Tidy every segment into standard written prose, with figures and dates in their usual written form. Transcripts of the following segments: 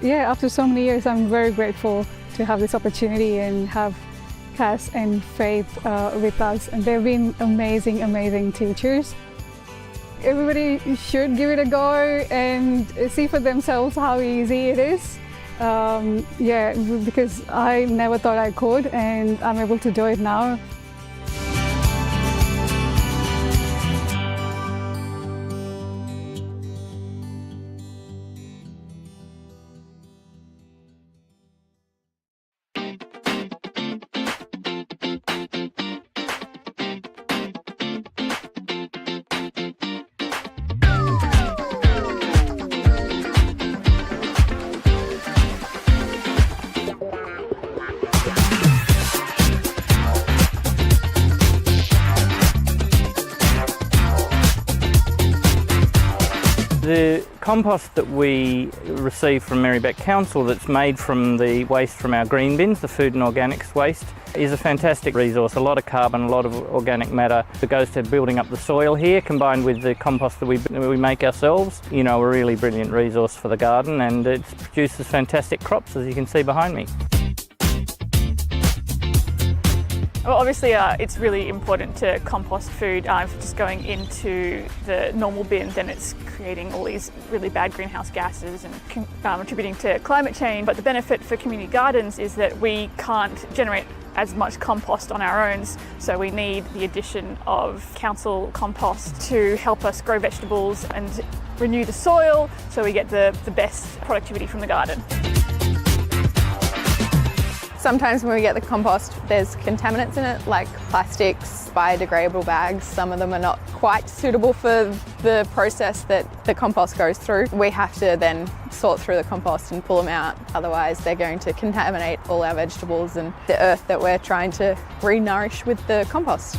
yeah, after so many years, I'm very grateful to have this opportunity and have Cass and Faith with us. And they've been amazing, amazing teachers. Everybody should give it a go and see for themselves how easy it is. Yeah, because I never thought I could, and I'm able to do it now. The compost that we receive from Merri-bek Council that's made from the waste from our green bins, the food and organics waste, is a fantastic resource. A lot of carbon, a lot of organic matter that goes to building up the soil here, combined with the compost that we make ourselves. You know, a really brilliant resource for the garden, and it produces fantastic crops, as you can see behind me. Well, obviously it's really important to compost food. If it's just going into the normal bin, then it's creating all these really bad greenhouse gases and contributing to climate change. But the benefit for community gardens is that we can't generate as much compost on our own, so we need the addition of council compost to help us grow vegetables and renew the soil, so we get the best productivity from the garden. Sometimes when we get the compost, there's contaminants in it, like plastics, biodegradable bags. Some of them are not quite suitable for the process that the compost goes through. We have to then sort through the compost and pull them out, otherwise they're going to contaminate all our vegetables and the earth that we're trying to re-nourish with the compost.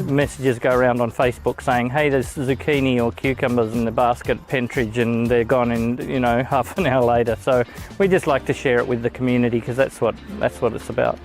Messages go around on Facebook saying, hey, there's zucchini or cucumbers in the basket at Pentridge, and they're gone in, you know, half an hour later. So we just like to share it with the community, because that's what it's about.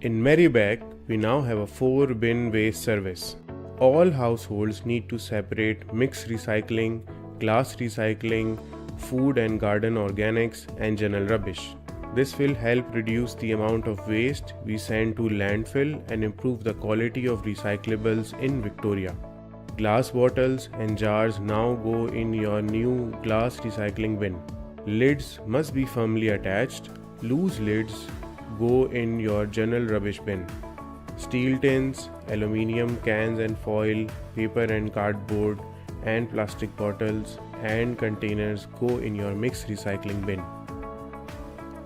In Merri-bek, we now have a 4-bin waste service. All households need to separate mixed recycling, glass recycling, food and garden organics, and general rubbish. This will help reduce the amount of waste we send to landfill and improve the quality of recyclables in Victoria. Glass bottles and jars now go in your new glass recycling bin. Lids must be firmly attached. Loose lids go in your general rubbish bin. Steel tins, aluminium cans and foil, paper and cardboard, and plastic bottles and containers go in your mixed recycling bin.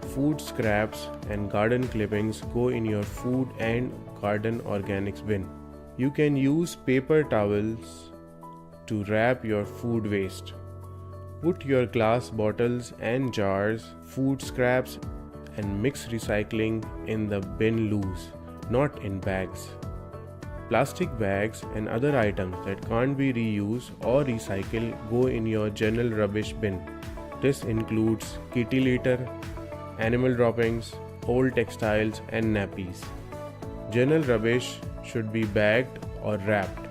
Food scraps and garden clippings go in your food and garden organics bin. You can use paper towels to wrap your food waste. Put your glass bottles and jars, food scraps and mixed recycling in the bin loose, not in bags. Plastic bags and other items that can't be reused or recycled go in your general rubbish bin. This includes kitty litter, animal droppings, old textiles and nappies. General rubbish should be bagged or wrapped.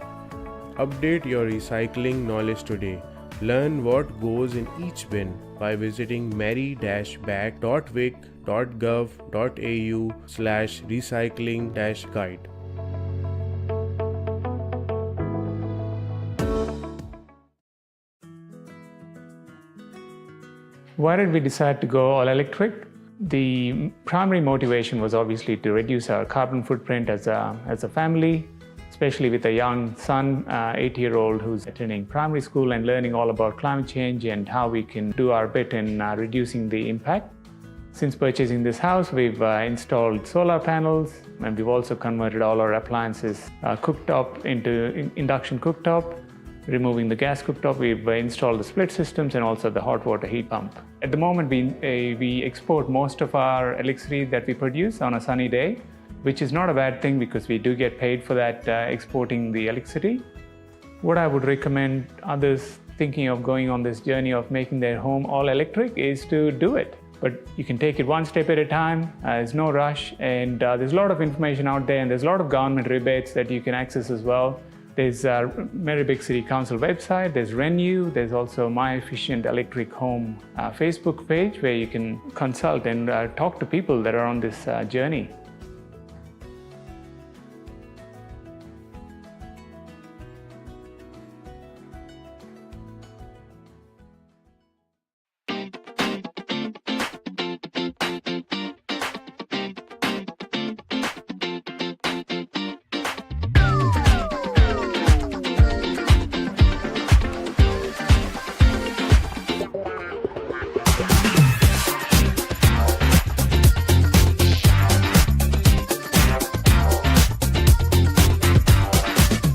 Update your recycling knowledge today. Learn what goes in each bin by visiting merri-bek.vic.gov.au/recycling-guide. Why did we decide to go all electric? The primary motivation was obviously to reduce our carbon footprint as a family, especially with a young son, 8-year-old, who's attending primary school and learning all about climate change and how we can do our bit in reducing the impact. Since purchasing this house, we've installed solar panels, and we've also converted all our appliances cooktop into induction cooktop. Removing the gas cooktop, we've installed the split systems and also the hot water heat pump. At the moment, we export most of our electricity that we produce on a sunny day, which is not a bad thing because we do get paid for that exporting the electricity. What I would recommend others thinking of going on this journey of making their home all electric is to do it. But you can take it one step at a time, there's no rush, and there's a lot of information out there, and there's a lot of government rebates that you can access as well. There's Merri-bek City Council website, there's Renew, there's also My Efficient Electric Home Facebook page where you can consult and talk to people that are on this journey.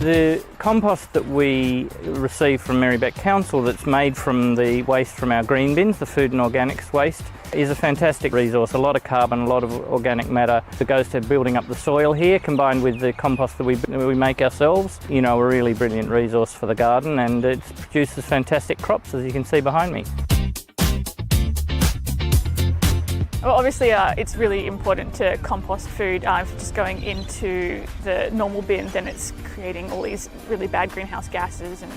The compost that we receive from Merri-bek Council that's made from the waste from our green bins, the food and organics waste, is a fantastic resource. A lot of carbon, a lot of organic matter that goes to building up the soil here, combined with the compost that we make ourselves. You know, a really brilliant resource for the garden, and it produces fantastic crops, as you can see behind me. Well, obviously it's really important to compost food. If it's just going into the normal bin, then it's creating all these really bad greenhouse gases and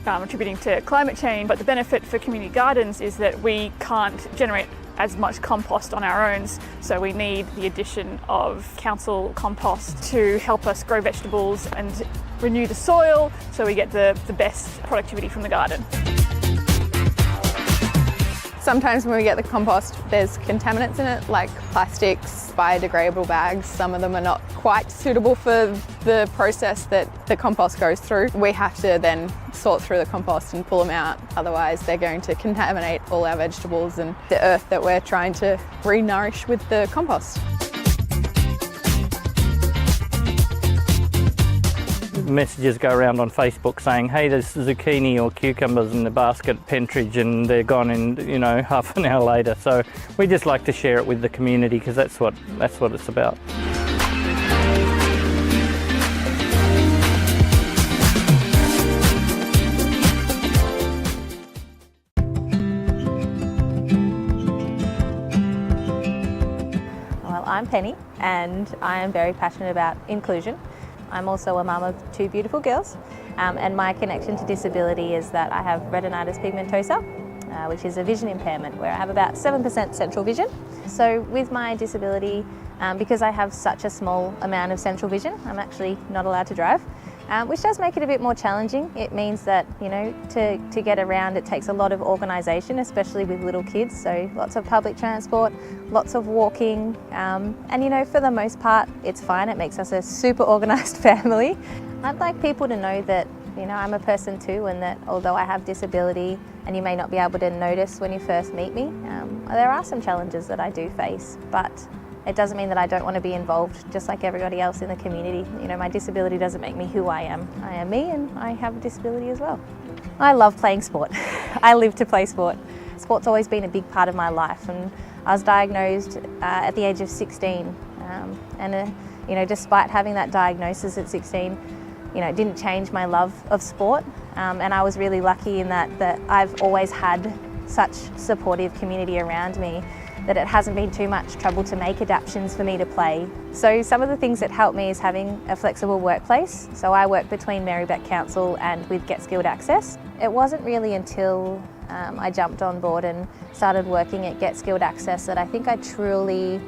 contributing to climate change. But the benefit for community gardens is that we can't generate as much compost on our own, so we need the addition of council compost to help us grow vegetables and renew the soil so we get the best productivity from the garden. Sometimes when we get the compost, there's contaminants in it, like plastics, biodegradable bags. Some of them are not quite suitable for the process that the compost goes through. We have to then sort through the compost and pull them out, otherwise they're going to contaminate all our vegetables and the earth that we're trying to re-nourish with the compost. Messages go around on Facebook saying, hey, there's zucchini or cucumbers in the basket at Pentridge, and they're gone in, you know, half an hour later. So we just like to share it with the community because that's what it's about. Well, I'm Penny and I am very passionate about inclusion. I'm also a mum of 2 beautiful girls, and my connection to disability is that I have retinitis pigmentosa, which is a vision impairment where I have about 7% central vision. So with my disability, because I have such a small amount of central vision, I'm actually not allowed to drive, which does make it a bit more challenging. It means that, you know, to get around it takes a lot of organisation, especially with little kids, so lots of public transport, lots of walking, and you know, for the most part it's fine. It makes us a super organised family. I'd like people to know that, you know, I'm a person too, and that although I have disability and you may not be able to notice when you first meet me, there are some challenges that I do face, but it doesn't mean that I don't want to be involved just like everybody else in the community. You know, my disability doesn't make me who I am. I am me, and I have a disability as well. I love playing sport. I live to play sport. Sport's always been a big part of my life, and I was diagnosed at the age of 16. You know, despite having that diagnosis at 16, you know, it didn't change my love of sport. And I was really lucky in that I've always had such supportive community around me that it hasn't been too much trouble to make adaptations for me to play. So some of the things that help me is having a flexible workplace. So I work between Merri-bek Council and with Get Skilled Access. It wasn't really until I jumped on board and started working at Get Skilled Access that I think I truly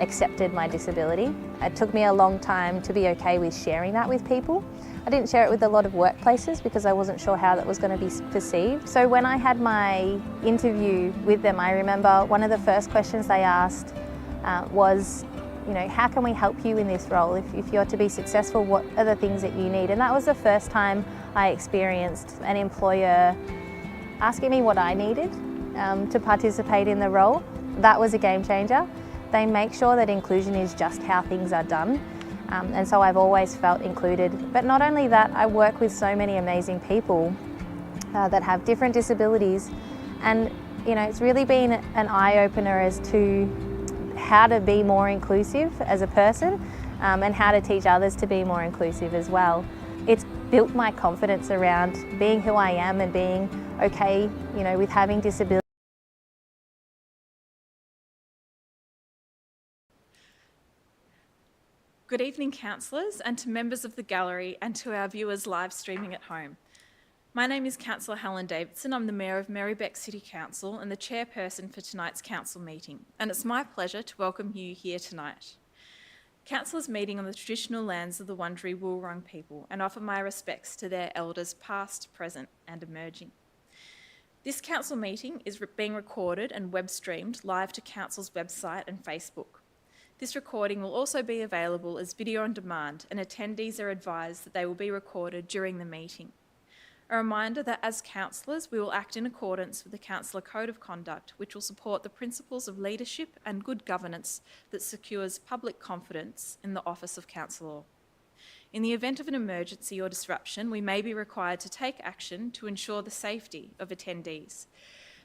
accepted my disability. It took me a long time to be okay with sharing that with people. I didn't share it with a lot of workplaces because I wasn't sure how that was going to be perceived. So when I had my interview with them, I remember one of the first questions they asked was, you know, how can we help you in this role? If you're to be successful, what are the things that you need? And that was the first time I experienced an employer asking me what I needed to participate in the role. That was a game changer. They make sure that inclusion is just how things are done. And so I've always felt included. But not only that, I work with so many amazing people that have different disabilities. And you know, it's really been an eye-opener as to how to be more inclusive as a person and how to teach others to be more inclusive as well. It's built my confidence around being who I am and being okay, you know, with having disability. Good evening, councillors, and to members of the gallery and to our viewers live streaming at home. My name is Councillor Helen Davidson. I'm the Mayor of Merri-bek City Council and the chairperson for tonight's council meeting, and it's my pleasure to welcome you here tonight. Council is meeting on the traditional lands of the Wurundjeri Wurrung people and offer my respects to their elders past, present and emerging. This council meeting is being recorded and web streamed live to council's website and Facebook. This recording will also be available as video on demand, and attendees are advised that they will be recorded during the meeting. A reminder that as councillors, we will act in accordance with the Councillor Code of Conduct, which will support the principles of leadership and good governance that secures public confidence in the office of councillor. In the event of an emergency or disruption, we may be required to take action to ensure the safety of attendees.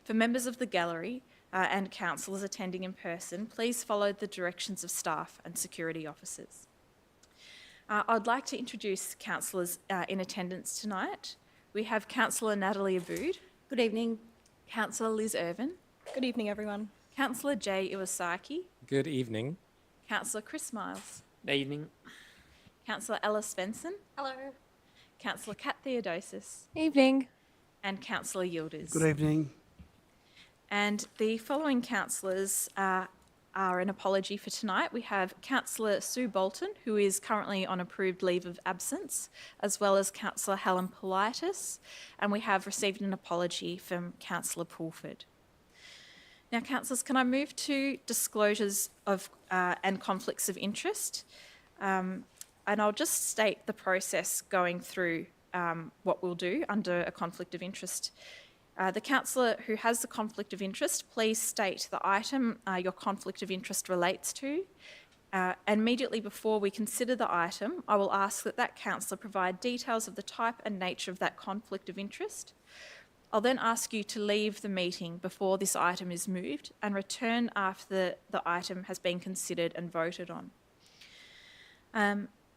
For members of the gallery, and councillors attending in person, please follow the directions of staff and security officers. I'd like to introduce councillors in attendance tonight. We have Councillor Natalie Abood. Good evening. Councillor Liz Irvin. Good evening, everyone. Councillor Jay Iwasaki. Good evening. Councillor Chris Miles. Good evening. Councillor Ella Svensson. Hello. Councillor Kat Theodosis. Evening. And Councillor Yildiz. Good evening. And the following councillors are an apology for tonight. We have Councillor Sue Bolton, who is currently on approved leave of absence, as well as Councillor Helen Politis, and we have received an apology from Councillor Pulford. Now, councillors, can I move to disclosures of and conflicts of interest? And I'll just state the process going through what we'll do under a conflict of interest. The councillor who has the conflict of interest, please state the item your conflict of interest relates to. And immediately before we consider the item, I will ask that councillor provide details of the type and nature of that conflict of interest. I'll then ask you to leave the meeting before this item is moved and return after the item has been considered and voted on.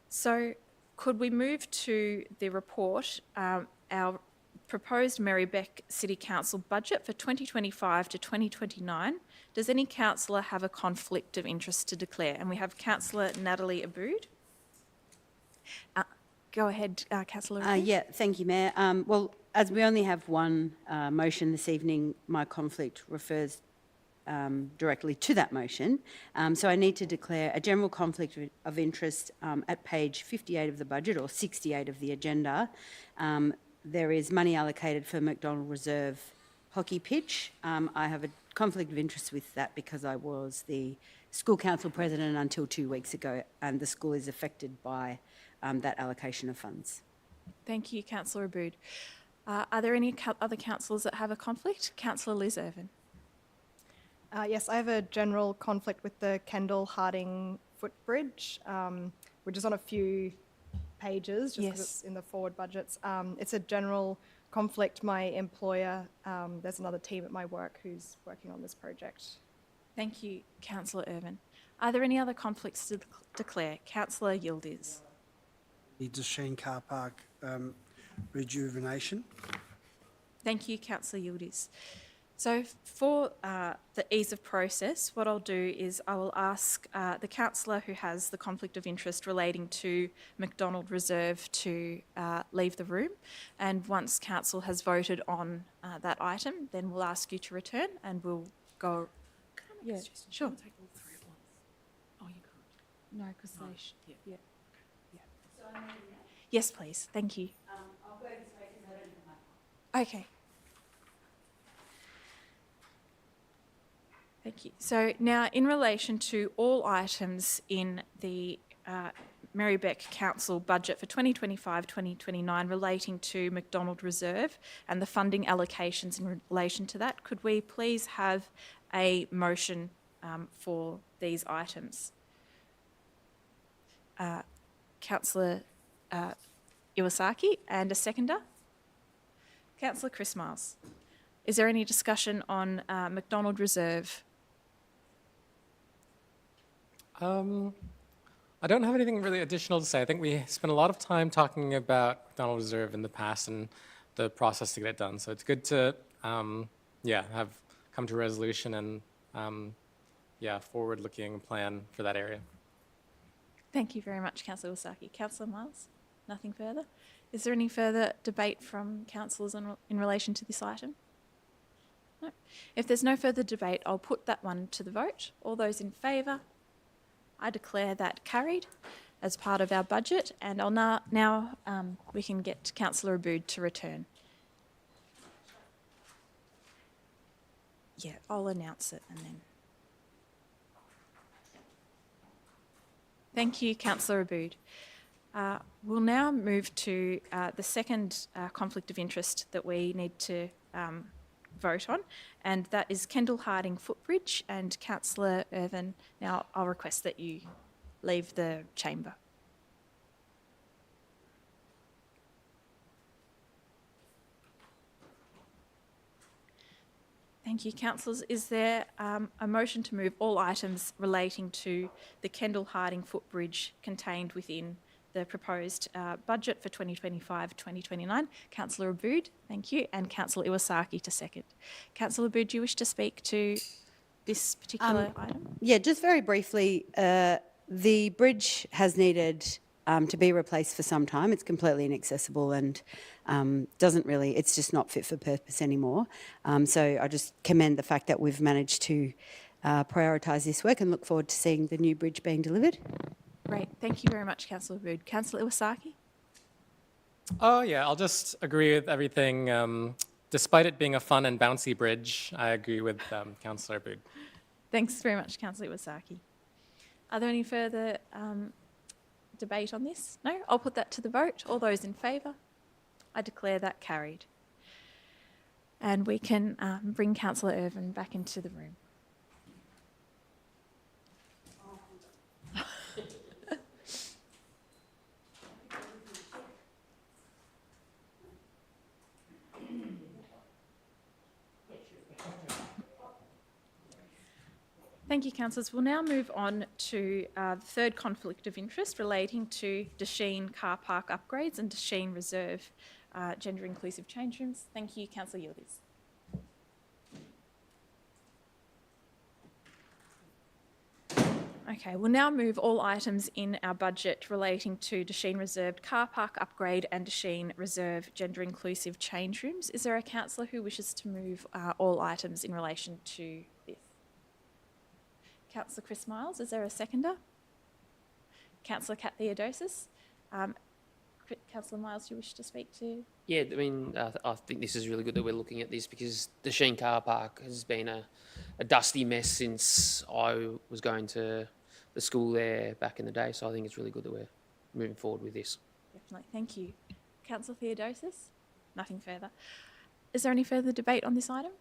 So could we move to the report, our proposed Merri-bek City Council budget for 2025 to 2029. Does any councillor have a conflict of interest to declare? And we have Councillor Natalie Abood. Go ahead, Councillor Abood. Yeah, thank you, Mayor. Well, as we only have one motion this evening, my conflict refers directly to that motion. So I need to declare a general conflict of interest at page 58 of the budget or 68 of the agenda. There is money allocated for McDonald Reserve hockey pitch. I have a conflict of interest with that because I was the school council president until 2 weeks ago, and the school is affected by that allocation of funds. Thank you, Councillor Abood. Are there any other councillors that have a conflict? Councillor Liz Irvin. Yes, I have a general conflict with the Kendall-Harding footbridge, which is on a few pages, just because it's in the forward budgets. It's a general conflict. My employer, there's another team at my work who's working on this project. Thank you, Councillor Irvin. Are there any other conflicts to declare? Councillor Yildiz. The Sheen Car Park rejuvenation. Thank you, Councillor Yildiz. So for the ease of process, what I'll do is I will ask the councillor who has the conflict of interest relating to McDonald Reserve to leave the room. And once council has voted on that item, then we'll ask you to return and we'll go. Yeah, sure. Take all three at once. Oh, you can't. No, because they Yeah. yeah. Yeah. Yes, please. Thank you. I'll go this way because I don't have my Okay. Thank you. So now in relation to all items in the Merri-bek Council budget for 2025-2029 relating to McDonald Reserve and the funding allocations in relation to that, could we please have a motion for these items? Councillor Iwasaki and a seconder. Councillor Chris Miles. Is there any discussion on McDonald Reserve? I don't have anything really additional to say. I think we spent a lot of time talking about McDonald Reserve in the past and the process to get it done. So it's good to, have come to a resolution and, forward-looking plan for that area. Thank you very much, Councillor Iwasaki. Councillor Miles, nothing further? Is there any further debate from councillors in relation to this item? No. If there's no further debate, I'll put that one to the vote. All those in favour? I declare that carried as part of our budget, and I'll now we can get Councillor Aboud to return. Yeah, I'll announce it and then. Thank you, Councillor Aboud. We'll now move to the second conflict of interest that we need to vote on, and that is Kendall Harding Footbridge. And Councillor Irvin, now I'll request that you leave the chamber. Thank you, councillors. Is there a motion to move all items relating to the Kendall Harding Footbridge contained within the proposed budget for 2025-2029? Councillor Aboud, thank you, and Councillor Iwasaki to second. Councillor Aboud, do you wish to speak to this particular item? Yeah, just very briefly, the bridge has needed to be replaced for some time. It's completely inaccessible and it's just not fit for purpose anymore. So I just commend the fact that we've managed to prioritise this work and look forward to seeing the new bridge being delivered. Great, thank you very much, Councillor Aboud. Councillor Iwasaki? Oh yeah, I'll just agree with everything. Despite it being a fun and bouncy bridge, I agree with Councillor Aboud. Thanks very much, Councillor Iwasaki. Are there any further debate on this? No? I'll put that to the vote. All those in favour? I declare that carried. And we can bring Councillor Irvin back into the room. Thank you, councillors. We'll now move on to the third conflict of interest relating to Desheen car park upgrades and Desheen Reserve gender inclusive change rooms. Thank you, Councillor Yildiz. Okay, we'll now move all items in our budget relating to Desheen Reserved car park upgrade and Desheen Reserve gender inclusive change rooms. Is there a councillor who wishes to move all items in relation to this? Councillor Chris Miles, is there a seconder? Councillor Kat Theodosis. Councillor Miles, do you wish to speak to? Yeah, I mean, I think this is really good that we're looking at this because the Sheen car park has been a dusty mess since I was going to the school there back in the day. So I think it's really good that we're moving forward with this. Definitely, thank you. Councillor Theodosis? Nothing further. Is there any further debate on this item?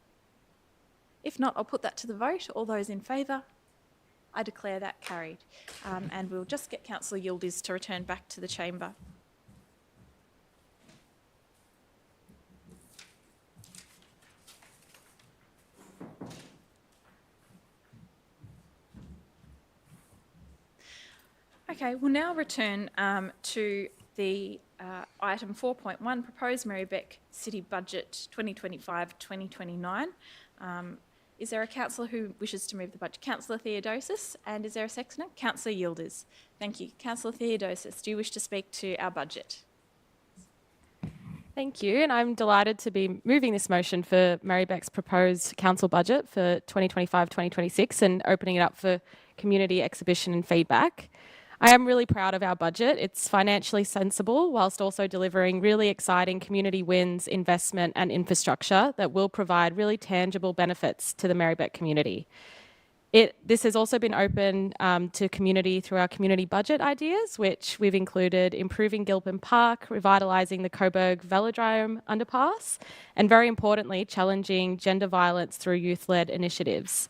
If not, I'll put that to the vote. All those in favour? I declare that carried. And we'll just get Councillor Yildiz to return back to the chamber. Okay, we'll now return to the item 4.1, proposed Merri-bek City Budget 2025-2029. Is there a councillor who wishes to move the budget? Councillor Theodosis, and is there a seconder? Councillor Yildiz. Thank you. Councillor Theodosis, do you wish to speak to our budget? Thank you, and I'm delighted to be moving this motion for Merri-bek's proposed council budget for 2025-2026 and opening it up for community exhibition and feedback. I am really proud of our budget. It's financially sensible whilst also delivering really exciting community wins, investment and infrastructure that will provide really tangible benefits to the Merri-bek community. This has also been open to community through our community budget ideas, which we've included improving Gilpin Park, revitalising the Coburg Velodrome underpass, and very importantly, challenging gender violence through youth-led initiatives.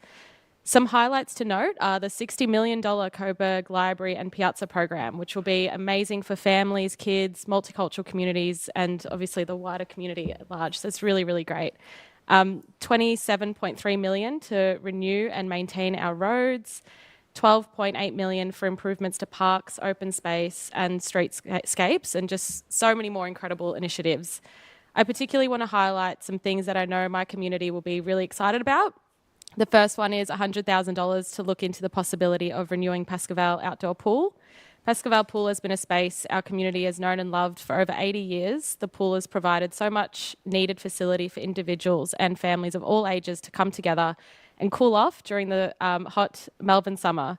Some highlights to note are the $60 million Coburg Library and Piazza program, which will be amazing for families, kids, multicultural communities, and obviously the wider community at large. So it's really, really great. $27.3 million to renew and maintain our roads, $12.8 million for improvements to parks, open space and streetscapes, and just so many more incredible initiatives. I particularly want to highlight some things that I know my community will be really excited about. The first one is $100,000 to look into the possibility of renewing Pascoval Outdoor Pool. Pascoval Pool has been a space our community has known and loved for over 80 years. The pool has provided so much needed facility for individuals and families of all ages to come together and cool off during the hot Melbourne summer.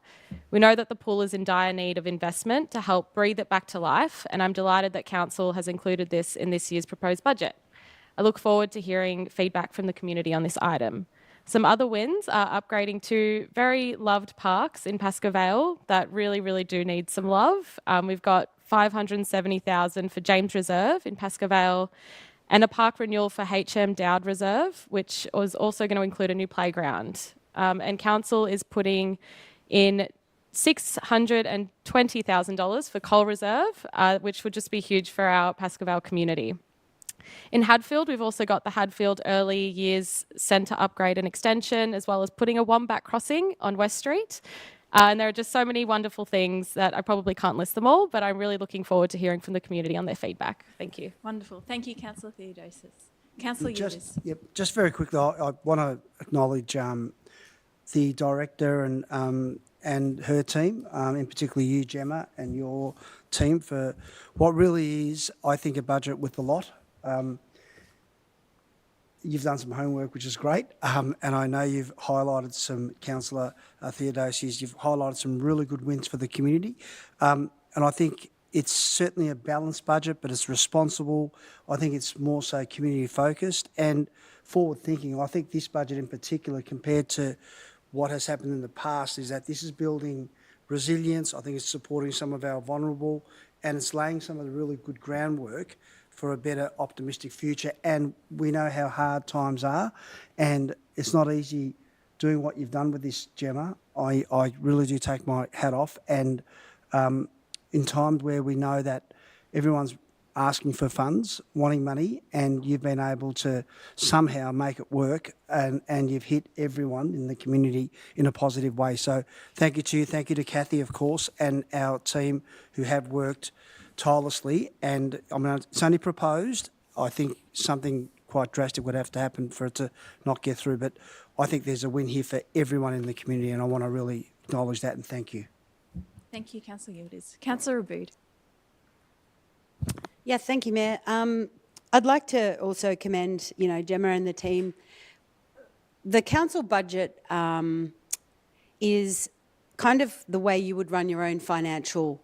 We know that the pool is in dire need of investment to help breathe it back to life, and I'm delighted that Council has included this in this year's proposed budget. I look forward to hearing feedback from the community on this item. Some other wins are upgrading two very loved parks in Pascoe that really, really do need some love. We've got $570,000 for James Reserve in Pascoe and a park renewal for HM Dowd Reserve, which was also going to include a new playground. And Council is putting in $620,000 for Cole Reserve, which would just be huge for our Pascoe community. In Hadfield, we've also got the Hadfield Early Years Centre upgrade and extension, as well as putting a wombat crossing on West Street. And there are just so many wonderful things that I probably can't list them all, but I'm really looking forward to hearing from the community on their feedback. Thank you. Wonderful. Thank you, Councillor Theodosis. Councillor Yildiz. Just very quickly, I want to acknowledge the director and her team, in particular you, Gemma, and your team for what really is, I think, a budget with a lot. You've done some homework, which is great, and I know you've highlighted some, Councillor Theodosius, you've highlighted some really good wins for the community, and I think it's certainly a balanced budget, but it's responsible. I think it's more so community focused and forward thinking. I think this budget in particular, compared to what has happened in the past, is that this is building resilience. I think it's supporting some of our vulnerable, and it's laying some of the really good groundwork for a better optimistic future. And we know how hard times are, and it's not easy doing what you've done with this, Gemma. I really do take my hat off, and in times where we know that everyone's asking for funds, wanting money, and you've been able to somehow make it work, and you've hit everyone in the community in a positive way. So thank you to you, thank you to Kathy, of course, and our team who have worked tirelessly. And I mean, it's only proposed. I think something quite drastic would have to happen for it to not get through, but I think there's a win here for everyone in the community, and I want to really acknowledge that and thank you. Thank you, Councillor Yildiz. Councillor Aboud. Yeah, thank you, Mayor. I'd like to also commend, Gemma and the team. The council budget is kind of the way you would run your own financial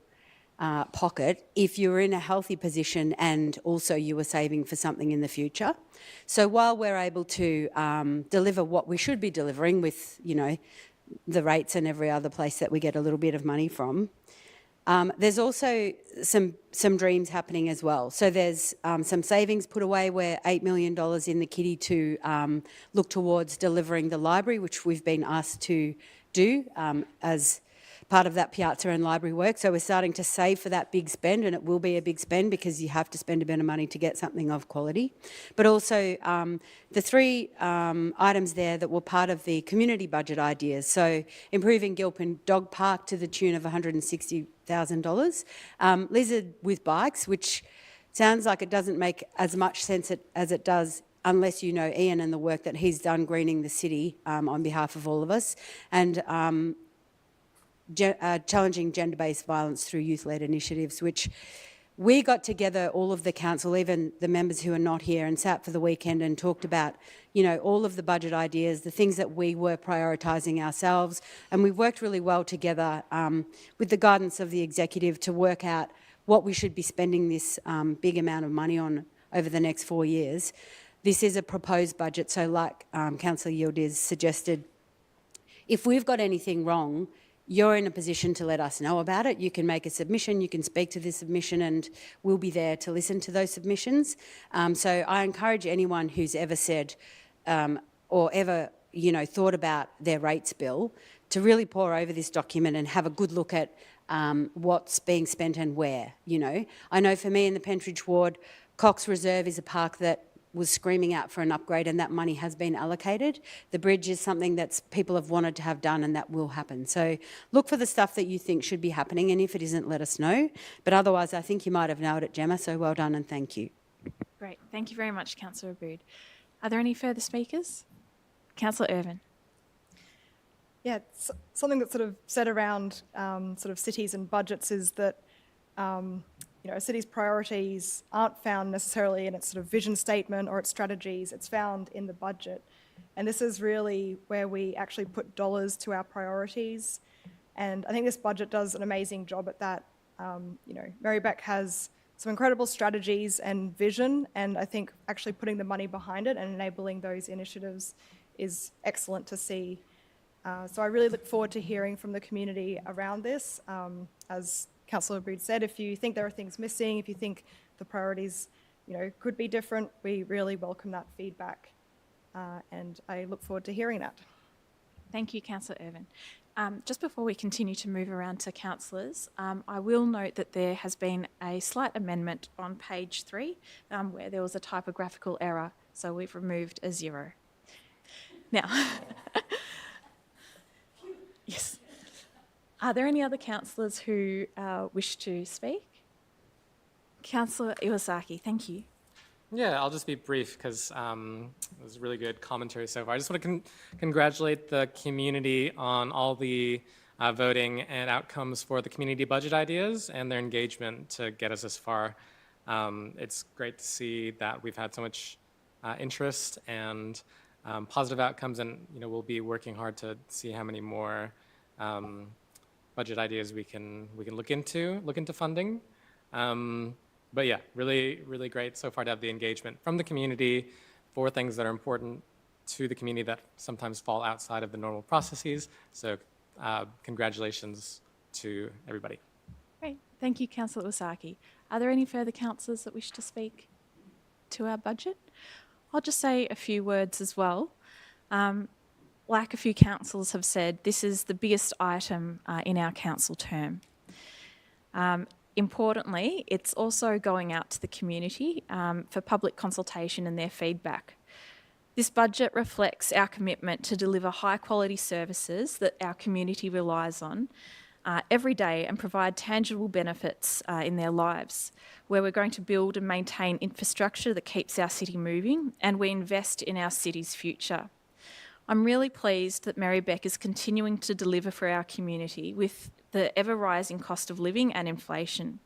pocket if you were in a healthy position and also you were saving for something in the future. So while we're able to deliver what we should be delivering with, the rates and every other place that we get a little bit of money from, there's also some dreams happening as well. So there's some savings put away. We're $8 million in the kitty to look towards delivering the library, which we've been asked to do as part of that piazza and library work. So we're starting to save for that big spend, and it will be a big spend because you have to spend a bit of money to get something of quality. But also the three items there that were part of the community budget ideas. So improving Gilpin Dog Park to the tune of $160,000. Lizard with bikes, which sounds like it doesn't make as much sense as it does unless you know Ian and the work that he's done greening the city on behalf of all of us, and challenging gender-based violence through youth-led initiatives, which we got together, all of the council, even the members who are not here, and sat for the weekend and talked about, you know, all of the budget ideas, the things that we were prioritising ourselves, and we worked really well together with the guidance of the executive to work out what we should be spending this big amount of money on over the next 4 years. This is a proposed budget, so like Councillor Yildiz suggested, if we've got anything wrong, you're in a position to let us know about it. You can make a submission, you can speak to the submission, and we'll be there to listen to those submissions. So I encourage anyone who's ever said or ever, you know, thought about their rates bill to really pore over this document and have a good look at what's being spent and where, you know. I know for me in the Pentridge ward, Cox Reserve is a park that was screaming out for an upgrade, and that money has been allocated. The bridge is something that people have wanted to have done, and that will happen. So look for the stuff that you think should be happening, and if it isn't, let us know. But otherwise, I think you might have nailed it, Gemma, so well done and thank you. Great. Thank you very much, Councillor Abood. Are there any further speakers? Councillor Irvin. Yeah, it's something that's sort of said around sort of cities and budgets is that you know, a city's priorities aren't found necessarily in its sort of vision statement or its strategies, it's found in the budget. And this is really where we actually put dollars to our priorities. And I think this budget does an amazing job at that. You know, Merri-bek has some incredible strategies and vision, and I think actually putting the money behind it and enabling those initiatives is excellent to see. So I really look forward to hearing from the community around this. As Councillor Abood said, if you think there are things missing, if you think the priorities, you know, could be different, we really welcome that feedback, and I look forward to hearing that. Thank you, Councillor Irvin. Just before we continue to move around to councillors, I will note that there has been a slight amendment on page 3 where there was a typographical error, so we've removed a 0. Now, yes. Are there any other councillors who wish to speak? Councillor Iwasaki, thank you. Yeah, I'll just be brief because it was really good commentary so far. I just want to congratulate the community on all the voting and outcomes for the community budget ideas and their engagement to get us this far. It's great to see that we've had so much interest and positive outcomes, and you know, we'll be working hard to see how many more budget ideas we can look into funding. But yeah, really, really great so far to have the engagement from the community for things that are important to the community that sometimes fall outside of the normal processes. So congratulations to everybody. Great. Thank you, Councillor Iwasaki. Are there any further councillors that wish to speak to our budget? I'll just say a few words as well. Like a few councillors have said, this is the biggest item in our council term. Importantly, it's also going out to the community for public consultation and their feedback. This budget reflects our commitment to deliver high quality services that our community relies on every day and provide tangible benefits in their lives, where we're going to build and maintain infrastructure that keeps our city moving, and we invest in our city's future. I'm really pleased that Merri-bek is continuing to deliver for our community with the ever-rising cost of living and inflation.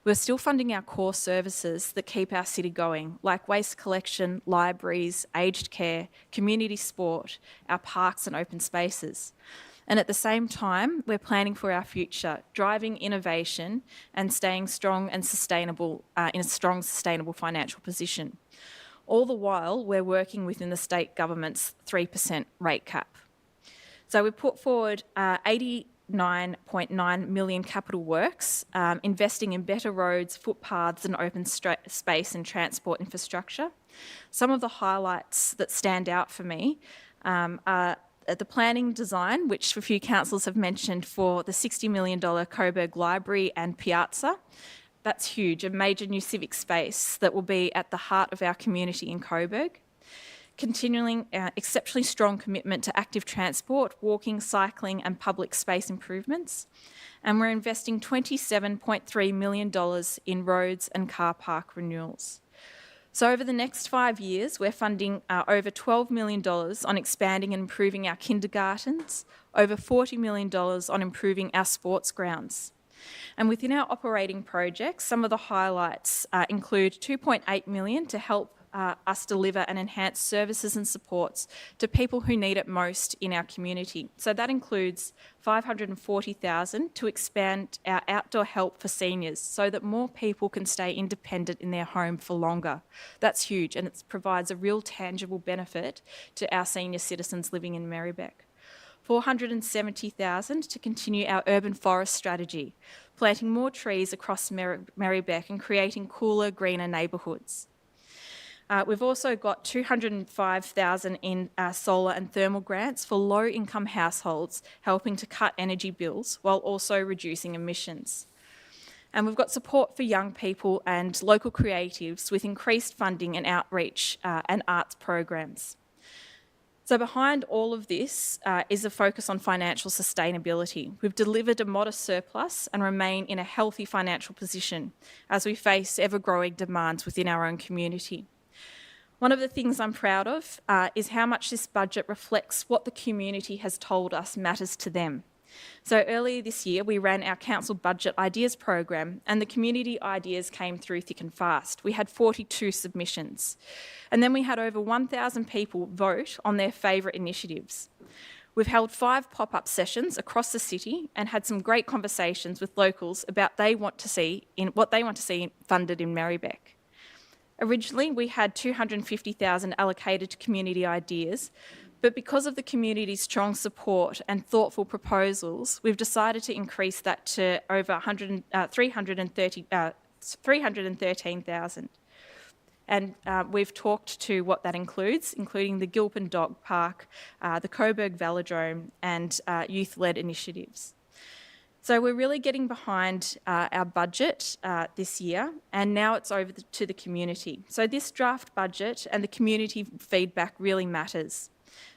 We're still funding our core services that keep our city going, like waste collection, libraries, aged care, community sport, our parks and open spaces. And at the same time, we're planning for our future, driving innovation and staying strong and sustainable in a strong, sustainable financial position. All the while, we're working within the state government's 3% rate cap. So we put forward 89.9 million capital works, investing in better roads, footpaths and open space and transport infrastructure. Some of the highlights that stand out for me are the planning design, which a few councillors have mentioned, for the $60 million Coburg Library and Piazza. That's huge, a major new civic space that will be at the heart of our community in Coburg. Continuing exceptionally strong commitment to active transport, walking, cycling and public space improvements. And we're investing $27.3 million in roads and car park renewals. So over the next 5 years, we're funding over $12 million on expanding and improving our kindergartens, over $40 million on improving our sports grounds. And within our operating projects, some of the highlights include $2.8 million to help us deliver and enhance services and supports to people who need it most in our community. So that includes $540,000 to expand our outdoor help for seniors so that more people can stay independent in their home for longer. That's huge, and it provides a real tangible benefit to our senior citizens living in Merri-bek. $470,000 to continue our urban forest strategy, planting more trees across Merri-bek and creating cooler, greener neighbourhoods. We've also got $205,000 in solar and thermal grants for low-income households, helping to cut energy bills while also reducing emissions. And we've got support for young people and local creatives with increased funding and outreach and arts programs. So behind all of this is a focus on financial sustainability. We've delivered a modest surplus and remain in a healthy financial position as we face ever-growing demands within our own community. One of the things I'm proud of is how much this budget reflects what the community has told us matters to them. So earlier this year, we ran our council budget ideas program, and the community ideas came through thick and fast. We had 42 submissions. And then we had over 1,000 people vote on their favourite initiatives. We've held 5 pop-up sessions across the city and had some great conversations with locals about what they want to see funded in Merri-bek. Originally, we had $250,000 allocated to community ideas, but because of the community's strong support and thoughtful proposals, we've decided to increase that to over $313,000. And we've talked to what that includes, including the Gilpin Dog Park, the Coburg Velodrome, and youth-led initiatives. So we're really getting behind our budget this year, and now it's over to the community. So this draft budget and the community feedback really matters.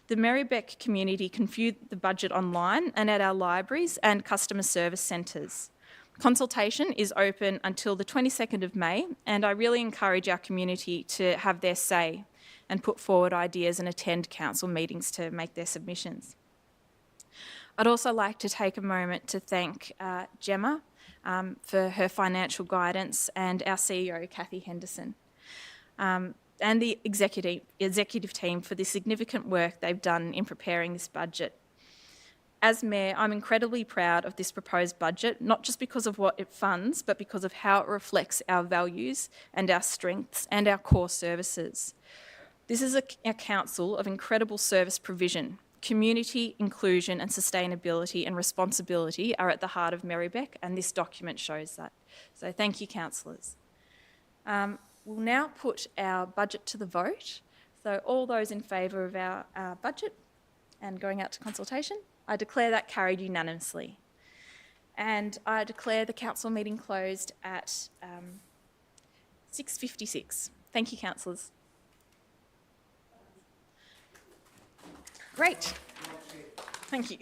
The Merri-bek community can view the budget online and at our libraries and customer service centres. Consultation is open until the 22nd of May, and I really encourage our community to have their say and put forward ideas and attend council meetings to make their submissions. I'd also like to take a moment to thank Gemma for her financial guidance and our CEO, Kathy Henderson, and the executive team for the significant work they've done in preparing this budget. As Mayor, I'm incredibly proud of this proposed budget, not just because of what it funds, but because of how it reflects our values and our strengths and our core services. This is a council of incredible service provision. Community, inclusion and sustainability and responsibility are at the heart of Merri-bek, and this document shows that. So thank you, councillors. We'll now put our budget to the vote. So all those in favour of our budget and going out to consultation, I declare that carried unanimously. And I declare the council meeting closed at 6:56. Thank you, councillors. Great. Thank you.